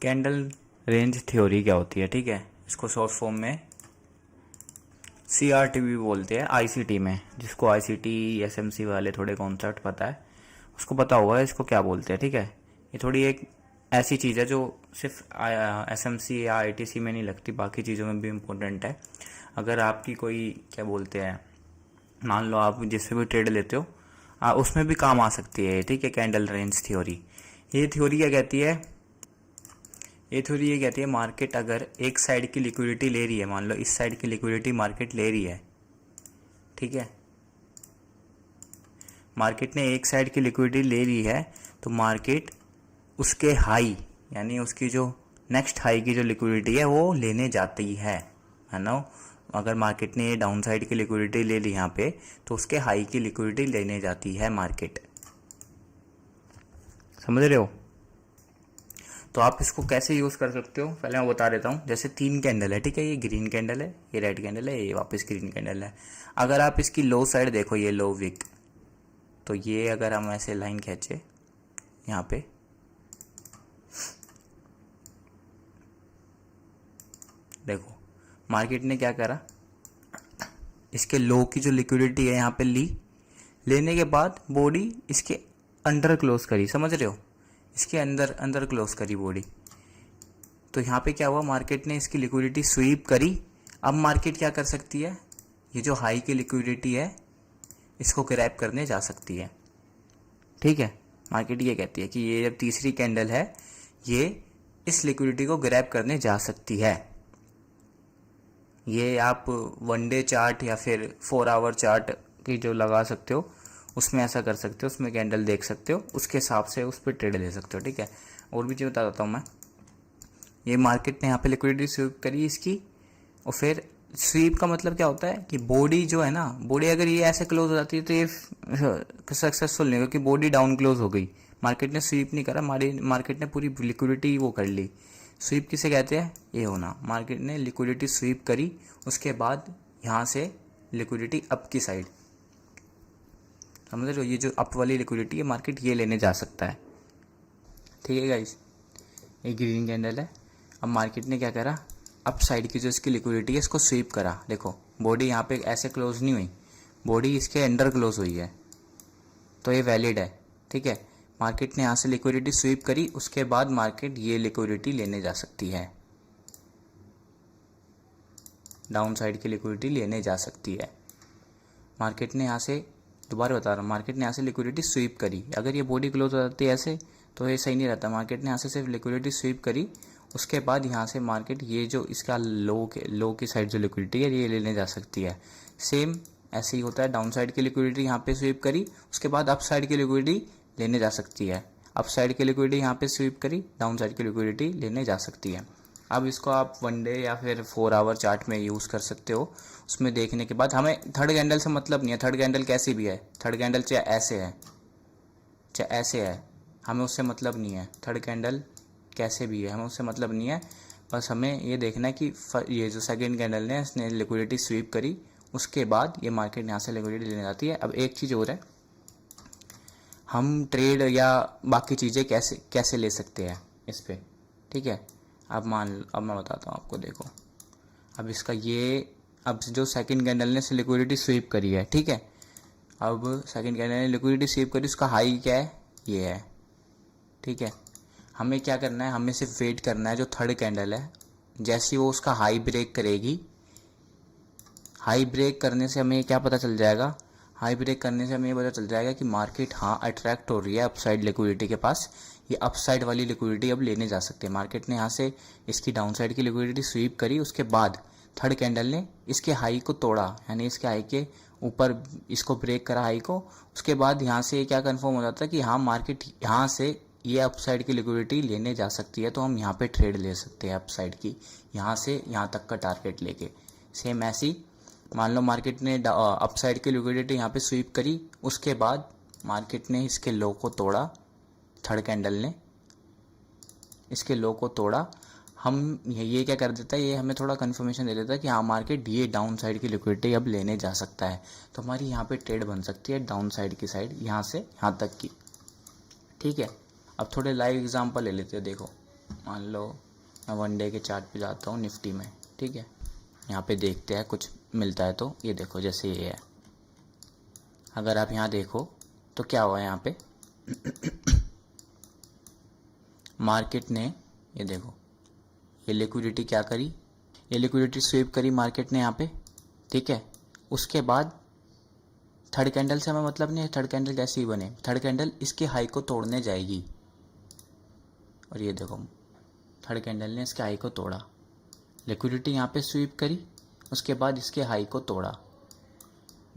Candle range theory क्या होती है, ठीक है, इसको शॉर्ट फॉर्म में CRT भी बोलते हैं ICT में। जिसको ICT SMC वाले थोड़े कॉन्सेप्ट पता है उसको पता होगा इसको क्या बोलते हैं, ठीक है। ये थोड़ी एक ऐसी चीज़ है जो सिर्फ SMC या ITC में नहीं लगती, बाकी चीज़ों में भी इम्पोर्टेंट है। अगर आपकी कोई क्या बोलते हैं, मान लो आप जिससे भी ट्रेड लेते हो उसमें भी काम आ सकती है, ठीक है, कैंडल रेंज थ्योरी। ये थ्योरी क्या कहती है, ये थ्योरी ये कहती है मार्केट अगर एक साइड की लिक्विडिटी ले रही है, मान लो इस साइड की लिक्विडिटी मार्केट ले रही है, ठीक है, मार्केट ने एक साइड की लिक्विडिटी ले ली है, तो मार्केट उसके हाई यानी उसकी जो नेक्स्ट हाई की जो लिक्विडिटी है वो लेने जाती है ना। अगर मार्केट ने ये डाउन साइड की लिक्विडिटी ले ली यहाँ पे, तो उसके हाई की लिक्विडिटी लेने जाती है मार्केट। समझ रहे हो? तो आप इसको कैसे यूज़ कर सकते हो पहले मैं बता देता हूँ। जैसे 3 कैंडल है, ठीक है, ये ग्रीन कैंडल है, ये रेड कैंडल है, ये वापस ग्रीन कैंडल है। अगर आप इसकी लो साइड देखो, ये लो विक, तो ये अगर हम ऐसे लाइन खींचे यहाँ पे, देखो मार्केट ने क्या करा, इसके लो की जो लिक्विडिटी है यहाँ पे ली, लेने के बाद बॉडी इसके अंडर क्लोज करी, समझ रहे हो, इसके अंदर क्लोज करी बॉडी। तो यहाँ पे क्या हुआ, मार्केट ने इसकी लिक्विडिटी स्वीप करी। अब मार्केट क्या कर सकती है, ये जो हाई की लिक्विडिटी है इसको ग्रैब करने जा सकती है, ठीक है। मार्केट ये कहती है कि ये जब तीसरी कैंडल है, ये इस लिक्विडिटी को ग्रैब करने जा सकती है। ये आप 1 डे चार्ट या फिर 4 आवर चार्ट की जो लगा सकते हो उसमें ऐसा कर सकते हो, उसमें कैंडल देख सकते हो, उसके हिसाब से उस पर ट्रेड ले सकते हो, ठीक है। और भी चीज़ बता देता हूँ मैं। ये मार्केट ने यहाँ पे लिक्विडिटी स्वीप करी इसकी, और फिर स्वीप का मतलब क्या होता है कि बॉडी जो है ना, बॉडी अगर ये ऐसे क्लोज हो जाती है तो ये सक्सेसफुल नहीं, क्योंकि बॉडी डाउन क्लोज हो गई, मार्केट ने स्वीप नहीं करा, मार्केट ने पूरी लिक्विडिटी वो कर ली। स्वीप किसे कहते हैं, ये होना, मार्केट ने लिक्विडिटी स्वीप करी, उसके बाद यहाँ से लिक्विडिटी अप की साइड, समझ रहे हो, ये जो अप वाली लिक्विडिटी है मार्केट ये लेने जा सकता है, ठीक है गाइस। ये ग्रीन कैंडल है। अब मार्केट ने क्या करा, अप साइड की जो इसकी लिक्विडिटी है इसको स्वीप करा। देखो बॉडी यहाँ पे ऐसे क्लोज नहीं हुई, बॉडी इसके अंडर क्लोज हुई है, तो ये वैलिड है, ठीक है। मार्केट ने यहाँ से लिक्विडिटी स्वीप करी, उसके बाद मार्केट ये लिक्विडिटी लेने जा सकती है, डाउन साइड की लिक्विडिटी लेने जा सकती है। मार्केट ने यहाँ से, दोबारा बता रहा हूँ, मार्केट ने यहाँ से लिक्विडिटी स्वीप करी। अगर ये बॉडी क्लोज हो जाती है ऐसे तो ये सही नहीं रहता। मार्केट ने यहाँ से सिर्फ लिक्विडिटी स्वीप करी, उसके बाद यहाँ से मार्केट ये जो इसका लो की साइड जो लिक्विडिटी है ये लेने जा सकती है। सेम ऐसे ही होता है, डाउन साइड की लिक्विडिटी यहाँ पे स्वीप करी, उसके बाद अप साइड की लिक्विडिटी लेने जा सकती है। अप साइड की लिक्विडिटी यहाँ पे स्वीप करी, डाउन साइड की लिक्विडिटी लेने जा सकती है। अब इसको आप 1 डे या फिर 4 आवर चार्ट में यूज़ कर सकते हो। उसमें देखने के बाद हमें थर्ड कैंडल से मतलब नहीं है, थर्ड कैंडल कैसी भी है, थर्ड कैंडल चाहे ऐसे है चाहे ऐसे है, हमें उससे मतलब नहीं है। थर्ड कैंडल कैसे भी है हमें उससे मतलब नहीं है, बस हमें ये देखना है कि ये जो सेकेंड कैंडल ने इसने लिक्विडिटी स्वीप करी, उसके बाद ये मार्केट यहाँ से लिक्विडिटी लेने जाती है। अब एक चीज़ और है, हम ट्रेड या बाकी चीज़ें कैसे ले सकते हैं इस पर, ठीक है। अब मैं बताता हूँ आपको, देखो अब इसका ये, अब जो सेकंड कैंडल ने लिक्विडिटी स्वीप करी है, ठीक है, अब सेकंड कैंडल ने लिक्विडिटी स्वीप करी, उसका हाई क्या है, ये है, ठीक है। हमें क्या करना है, हमें सिर्फ वेट करना है, जो थर्ड कैंडल है जैसे वो उसका हाई ब्रेक करेगी, हाई ब्रेक करने से हमें क्या पता चल जाएगा, हाई ब्रेक करने से हमें ये पता चल जाएगा कि मार्केट हाँ अट्रैक्ट हो रही है अपसाइड लिक्विडिटी के पास, ये अपसाइड वाली लिक्विडिटी अब लेने जा सकते हैं। मार्केट ने यहाँ से इसकी डाउन साइड की लिक्विडिटी स्वीप करी, उसके बाद थर्ड कैंडल ने इसके हाई को तोड़ा, यानी इसके हाई के ऊपर इसको ब्रेक करा हाई को, उसके बाद यहाँ से क्या कंफर्म हो जाता है कि हाँ मार्केट यहाँ से ये अपसाइड की लिक्विडिटी लेने जा सकती है, तो हम यहाँ पे ट्रेड ले सकते हैं अपसाइड की, यहाँ से यहाँ तक का टारगेट लेके। सेम ऐसी मान लो मार्केट ने अपसाइड की लिक्विडिटी यहाँ पे स्वीप करी, उसके बाद मार्केट ने इसके लो को तोड़ा, थर्ड कैंडल ने इसके लो को तोड़ा, हम ये क्या कर देता है, ये हमें थोड़ा कंफर्मेशन दे देता है कि हाँ मार्केट ये डाउन साइड की लिक्विडिटी अब लेने जा सकता है, तो हमारी यहाँ पे ट्रेड बन सकती है डाउन साइड की साइड, यहाँ से यहाँ तक की, ठीक है। अब थोड़े लाइव एग्जांपल ले लेते हैं, देखो मान लो मैं 1 डे के चार्ट पे जाता हूँ निफ्टी में, ठीक है। यहाँ पे देखते हैं कुछ मिलता है तो। ये देखो जैसे ये है, अगर आप यहाँ देखो तो क्या हुआ यहाँ पे मार्केट ने, ये देखो ये लिक्विडिटी क्या करी, ये लिक्विडिटी स्वीप करी मार्केट ने यहाँ पे, ठीक है। उसके बाद थर्ड कैंडल से हमें मतलब नहीं है थर्ड कैंडल कैसी बने, थर्ड कैंडल इसके हाई को तोड़ने जाएगी। और ये देखो थर्ड कैंडल ने इसके हाई को तोड़ा, लिक्विडिटी यहाँ पे स्वीप करी, उसके बाद इसके हाई को तोड़ा।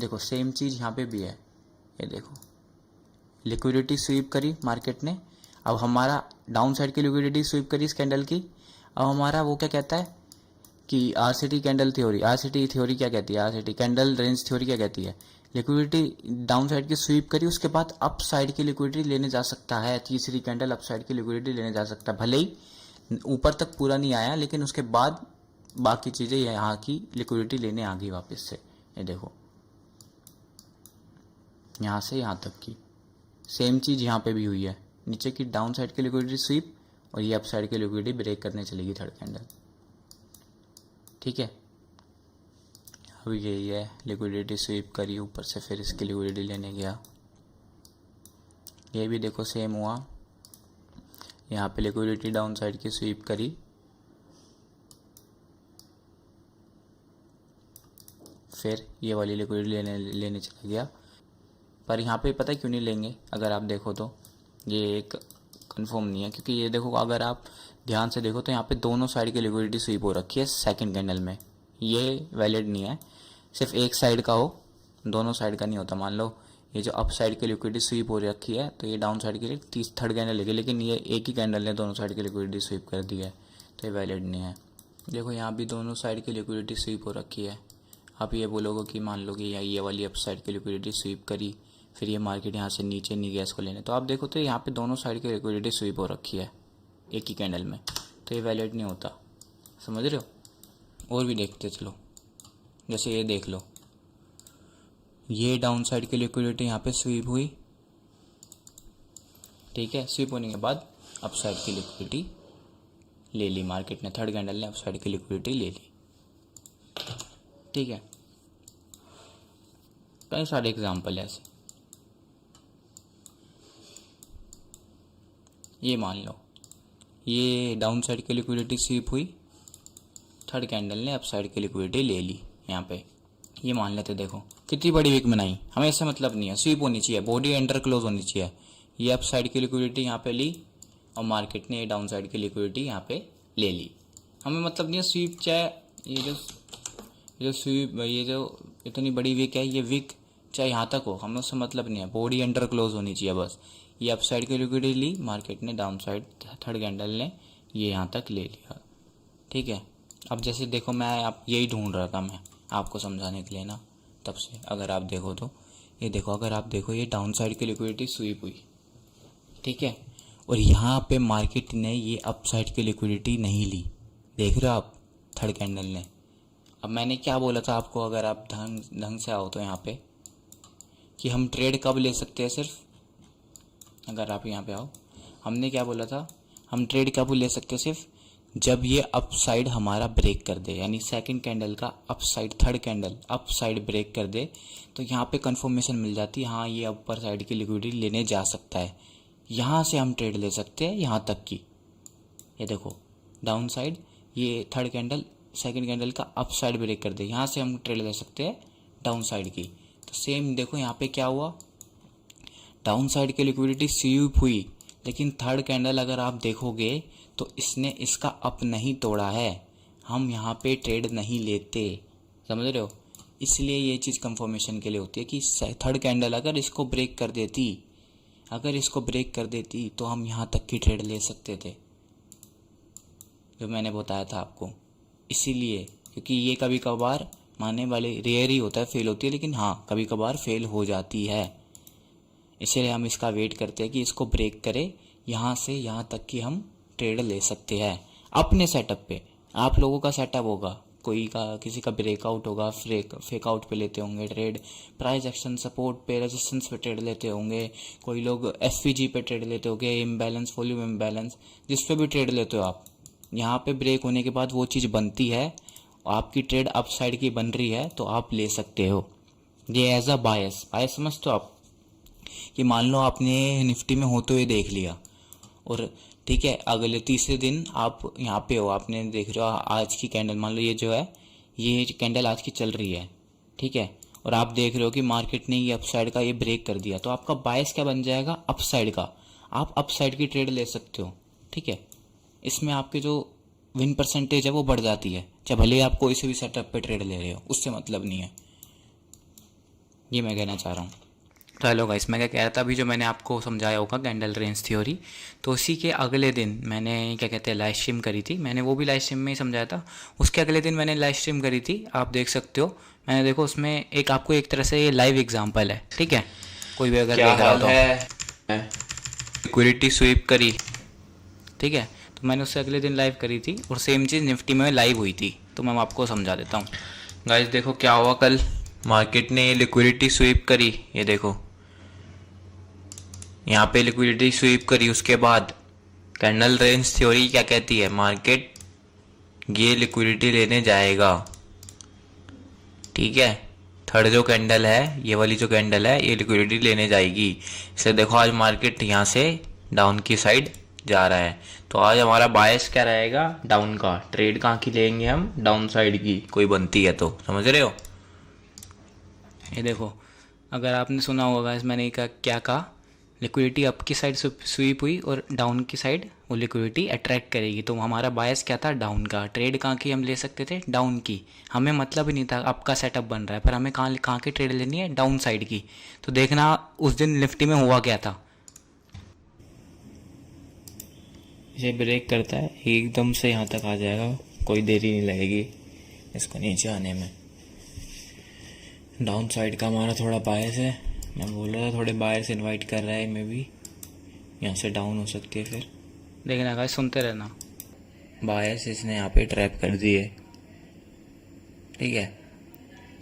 देखो सेम चीज़ यहाँ पे भी है, ये देखो लिक्विडिटी स्वीप करी मार्केट ने। अब हमारा डाउन साइड की लिक्विडिटी स्वीप करी इस कैंडल की। अब हमारा वो क्या कहता है कि RCT candle theory, RCT theory क्या कहती है, आरसीटी कैंडल रेंज थ्योरी क्या कहती है, लिक्विडिटी डाउन साइड की स्वीप करी, उसके बाद अप साइड की लिक्विडिटी लेने जा सकता है, तीसरी कैंडल अप साइड की लिक्विडिटी लेने जा सकता है। भले ही ऊपर तक पूरा नहीं आया, लेकिन उसके बाद बाकी चीज़ें यहाँ की लिक्विडिटी लेने आ गई वापस से। ये देखो यहाँ से यहाँ तक की सेम चीज़ यहाँ पे भी हुई है, नीचे की डाउन साइड की लिक्विडिटी स्वीप और ये अप साइड की लिक्विडिटी ब्रेक करने चलेगी थर्ड कैंडल, ठीक है। अब यही है, लिक्विडिटी स्वीप करी ऊपर से, फिर इसकी लिक्विडिटी लेने गया। ये भी देखो सेम हुआ, यहाँ पे लिक्विडिटी डाउन साइड की स्वीप करी, फिर ये वाली लिक्विडिटी लेने चला गया। पर यहाँ पे पता है क्यों नहीं लेंगे, अगर आप देखो तो ये एक कंफर्म नहीं है, क्योंकि ये देखो अगर आप ध्यान से देखो तो यहाँ पे दोनों साइड की लिक्विडिटी स्वीप हो रखी है सेकंड कैंडल में। ये वैलिड नहीं है, सिर्फ एक साइड का हो, दोनों साइड का नहीं होता। मान लो ये जो अप साइड की लिक्विडिटी स्वीप हो रखी है तो ये डाउन साइड के लिए थर्ड कैंडल लेगी, लेकिन ये एक ही कैंडल ने दोनों साइड की लिक्विडिटी स्वीप कर दी है, तो ये वैलिड नहीं है। देखो यहाँ भी दोनों साइड की लिक्विडिटी स्वीप हो रखी है। आप ये बोलोगे कि मान लो कि ये वाली अप साइड की लिक्विडिटी स्वीप करी, फिर ये मार्केट यहाँ से नीचे नहीं गया इसको लेने, तो आप देखो तो यहाँ पे दोनों साइड की लिक्विडिटी स्वीप हो रखी है एक ही कैंडल में, तो ये वैलिड नहीं होता, समझ रहे हो। और भी देखते चलो, जैसे ये देख लो, ये डाउन साइड की लिक्विडिटी यहाँ पे स्वीप हुई, ठीक है। स्वीप होने के बाद अप साइड की लिक्विडिटी ले ली मार्केट ने, थर्ड कैंडल ने अप साइड की लिक्विडिटी ले ली, ठीक है। कई सारे एग्जाम्पल है ऐसे। ये मान लो ये डाउन साइड की लिक्विडिटी स्वीप हुई, थर्ड कैंडल ने अप साइड की लिक्विडिटी ले ली यहाँ पे। ये मान लेते, देखो कितनी बड़ी विक बनाई, हमें इससे मतलब नहीं है, स्वीप होनी चाहिए, बॉडी अंडर क्लोज होनी चाहिए। ये अप साइड की लिक्विडिटी यहाँ पे ली और मार्केट ने डाउन साइड की लिक्विडिटी यहाँ पे ले ली, हमें मतलब नहीं है स्वीप, चाहे ये स्वीप, ये जो इतनी बड़ी विक है, ये विक चाहे यहाँ तक हो, हमें उससे मतलब नहीं है, बॉडी अंडर क्लोज होनी चाहिए बस। ये अप साइड की लिक्विडिटी ली मार्केट ने, डाउन साइड थर्ड कैंडल ने ये यहाँ तक ले लिया, ठीक है। अब जैसे देखो मैं आप यही ढूंढ रहा था मैं आपको समझाने के लिए ना, तब से अगर आप देखो तो ये देखो, अगर आप देखो ये डाउन साइड की लिक्विडिटी स्वीप हुई, ठीक है, और यहाँ पे मार्केट ने ये अप साइड की लिक्विडिटी नहीं ली, देख रहे हो आप थर्ड कैंडल ने। अब मैंने क्या बोला था आपको, अगर आप ढंग से आओ तो यहाँ पे कि हम ट्रेड कब ले सकते हैं, सिर्फ अगर आप यहाँ पे आओ, हमने क्या बोला था, हम ट्रेड कब ले सकते हैं, सिर्फ जब ये अप साइड हमारा ब्रेक कर दे, यानी सेकंड कैंडल का upside, third candle upside break कर दे, तो यहाँ पे कंफर्मेशन मिल जाती है, हाँ ये अपर साइड की लिक्विडिटी लेने जा सकता है, यहाँ से हम ट्रेड ले सकते हैं यहाँ तक की। ये देखो डाउन साइड, ये थर्ड कैंडल सेकंड कैंडल का अप साइड ब्रेक कर दे, यहाँ से हम ट्रेड ले सकते हैं डाउन साइड की। तो सेम देखो यहाँ पे क्या हुआ, डाउन साइड की लिक्विडिटी स्वीप हुई, लेकिन थर्ड कैंडल अगर आप देखोगे तो इसने इसका अप नहीं तोड़ा है, हम यहाँ पे ट्रेड नहीं लेते, समझ रहे हो। इसलिए ये चीज़ कंफर्मेशन के लिए होती है कि थर्ड कैंडल अगर इसको ब्रेक कर देती, अगर इसको ब्रेक कर देती तो हम यहाँ तक की ट्रेड ले सकते थे, जो मैंने बताया था आपको। इसीलिए क्योंकि ये कभी कभार मानने वाले रेयर ही होता है, फेल होती है, लेकिन हाँ कभी कभार फेल हो जाती है, इसलिए हम इसका वेट करते हैं कि इसको ब्रेक करे, यहाँ से यहाँ तक कि हम ट्रेड ले सकते हैं अपने सेटअप पे। आप लोगों का सेटअप होगा किसी का ब्रेकआउट होगा, फेक आउट पे लेते होंगे ट्रेड, प्राइस एक्शन सपोर्ट पे, रेजिस्टेंस पे ट्रेड लेते होंगे, कोई लोग एसवीजी पे ट्रेड लेते होंगे, इम्बैलेंस वॉल्यूम इम्बैलेंस, जिस पे भी ट्रेड लेते हो आप, यहाँ पे ब्रेक होने के बाद वो चीज़ बनती है, आपकी ट्रेड अप साइड की बन रही है तो आप ले सकते हो। ये एज अ बायस समझते हो आप, कि मान लो आपने निफ्टी में होते हुए देख लिया और ठीक है, अगले तीसरे दिन आप यहाँ पे हो, आपने देख रहे हो आज की कैंडल, मान लो ये जो है ये कैंडल आज की चल रही है, ठीक है, और आप देख रहे हो कि मार्केट ने ये अपसाइड का ये ब्रेक कर दिया, तो आपका बायस क्या बन जाएगा, अपसाइड का। आप अपसाइड की ट्रेड ले सकते हो, ठीक है। इसमें आपके जो विन परसेंटेज है वो बढ़ जाती है, चाहे भले आप कोई से भी सेटअप पे ट्रेड ले रहे हो, उससे मतलब नहीं है, ये मैं कहना चाह रहा हूँ। तो हेलो गाइस, मैं क्या कह रहा था, अभी जो मैंने आपको समझाया होगा कैंडल रेंज थ्योरी, तो उसी के अगले दिन मैंने क्या कहते हैं लाइव स्ट्रीम करी थी, मैंने वो भी लाइव स्ट्रीम में ही समझाया था। उसके अगले दिन मैंने लाइव स्ट्रीम करी थी, आप देख सकते हो, मैंने देखो उसमें एक आपको एक तरह से ये लाइव एग्जांपल है, ठीक है, कोई भी अगर देख रहा हो तो लिक्विडिटी स्वीप करी, ठीक है, तो मैंने उससे अगले दिन लाइव करी थी और सेम चीज़ निफ्टी में लाइव हुई थी, तो मैं आपको समझा देता हूँ। गाइस देखो क्या हुआ, कल मार्केट ने लिक्विडिटी स्वीप करी, ये देखो यहाँ पे लिक्विडिटी स्वीप करी, उसके बाद कैंडल रेंज थ्योरी क्या कहती है, मार्केट ये लिक्विडिटी लेने जाएगा, ठीक है। थर्ड जो कैंडल है, ये वाली जो कैंडल है, ये लिक्विडिटी लेने जाएगी। इसे देखो आज मार्केट यहाँ से डाउन की साइड जा रहा है, तो आज हमारा बायस क्या रहेगा, डाउन का। ट्रेड कहाँ की लेंगे हम, डाउन साइड की कोई बनती है तो, समझ रहे हो। ये देखो, अगर आपने सुना होगा मैंने क्या कहा, लिक्विडिटी अप की साइड स्वीप हुई और डाउन की साइड वो लिक्विडिटी अट्रैक्ट करेगी, तो हमारा बायस क्या था, डाउन का। ट्रेड कहाँ की हम ले सकते थे, डाउन की। हमें मतलब ही नहीं था अप का सेटअप बन रहा है, पर हमें कहाँ की ट्रेड लेनी है, डाउन साइड की। तो देखना उस दिन निफ्टी में हुआ क्या था, इसे ब्रेक करता है एकदम से यहाँ तक आ जाएगा, कोई देरी नहीं लगेगी इसको नीचे आने में। डाउन साइड का हमारा थोड़ा बायस है, मैं बोल रहा था थोड़े बायर्स इनवाइट कर रहा है, मैं भी यहाँ से डाउन हो सकती है, फिर देखना गाइस, सुनते रहना। बायर्स इसने यहाँ पे ट्रैप कर दिए, ठीक है।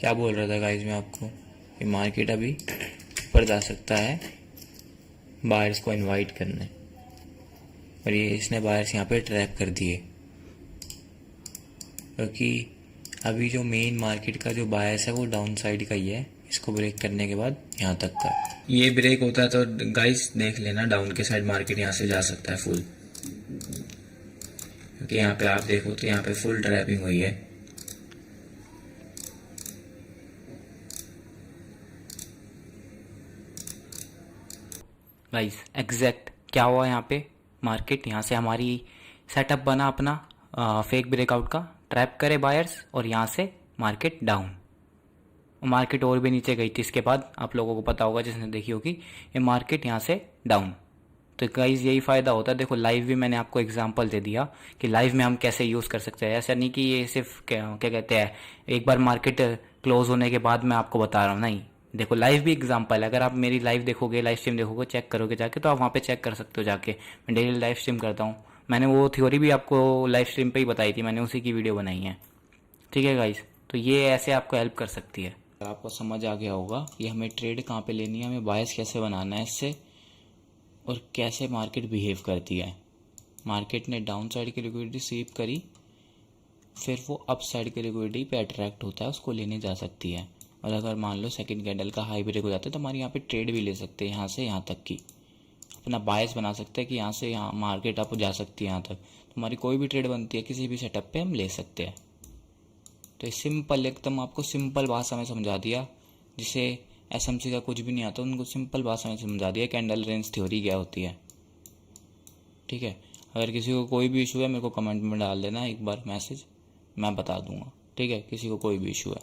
क्या बोल रहा था गाइस मैं आपको, कि मार्केट अभी ऊपर जा सकता है बायर्स को इनवाइट करने, और ये इसने बायर्स यहाँ पे ट्रैप कर दिए, क्योंकि अभी जो मेन मार्केट का जो बायस है वो डाउन साइड का ही है, इसको ब्रेक करने के बाद यहाँ तक का ये ब्रेक होता है, तो गाइस देख लेना डाउन के साइड मार्केट यहाँ से जा सकता है फुल, क्योंकि यहाँ पे आप देखो तो यहाँ पे फुल ट्रैपिंग हुई है। गाइस एग्जैक्ट क्या हुआ यहाँ पे, मार्केट यहाँ से हमारी सेटअप बना अपना फेक ब्रेकआउट का, ट्रैप करे बायर्स, और यहाँ से मार्केट डाउन, मार्केट और भी नीचे गई थी। इसके बाद आप लोगों को पता होगा जिसने देखी होगी, ये मार्केट यहाँ से डाउन। तो गाइस यही फ़ायदा होता है, देखो लाइव भी मैंने आपको एग्जांपल दे दिया कि लाइव में हम कैसे यूज़ कर सकते हैं। ऐसा नहीं कि ये सिर्फ क्या कहते हैं एक बार मार्केट क्लोज होने के बाद मैं आपको बता रहा हूँ, नहीं, देखो लाइव भी एग्जांपल है। अगर आप मेरी लाइव देखोगे, लाइव स्ट्रीम देखोगे, चेक करोगे जाके, तो आप वहाँ पे चेक कर सकते हो जाके। मैं डेली लाइव स्ट्रीम करता हूँ, मैंने वो थ्योरी भी आपको लाइव स्ट्रीम पे ही बताई थी, मैंने उसी की वीडियो बनाई है, ठीक है गाइस। तो ये ऐसे आपको हेल्प कर सकती है। आपको समझ आ गया होगा कि हमें ट्रेड कहाँ पे लेनी है, हमें बायस कैसे बनाना है इससे, और कैसे मार्केट बिहेव करती है। मार्केट ने डाउन साइड की लिक्विडिटी स्वीप करी, फिर वो अप साइड की लिक्विडिटी पे अट्रैक्ट होता है, उसको लेने जा सकती है। और अगर मान लो सेकंड कैंडल का हाई ब्रेक हो जाता है, तो हमारे यहाँ पे ट्रेड भी ले सकते हैं, यहाँ से यहाँ तक की अपना बायस बना सकते हैं कि यहाँ से यहाँ मार्केट अप जा सकती है यहाँ तक। तो हमारी कोई भी ट्रेड बनती है किसी भी सेटअप पे हम ले सकते हैं। तो ये सिंपल, एकदम आपको सिंपल भाषा में समझा दिया, जिसे एसएमसी का कुछ भी नहीं आता उनको सिंपल भाषा में समझा दिया कैंडल रेंज थ्योरी क्या होती है, ठीक है। अगर किसी को कोई भी इशू है मेरे को कमेंट में डाल देना एक बार मैसेज, मैं बता दूंगा, ठीक है, किसी को कोई भी इशू है।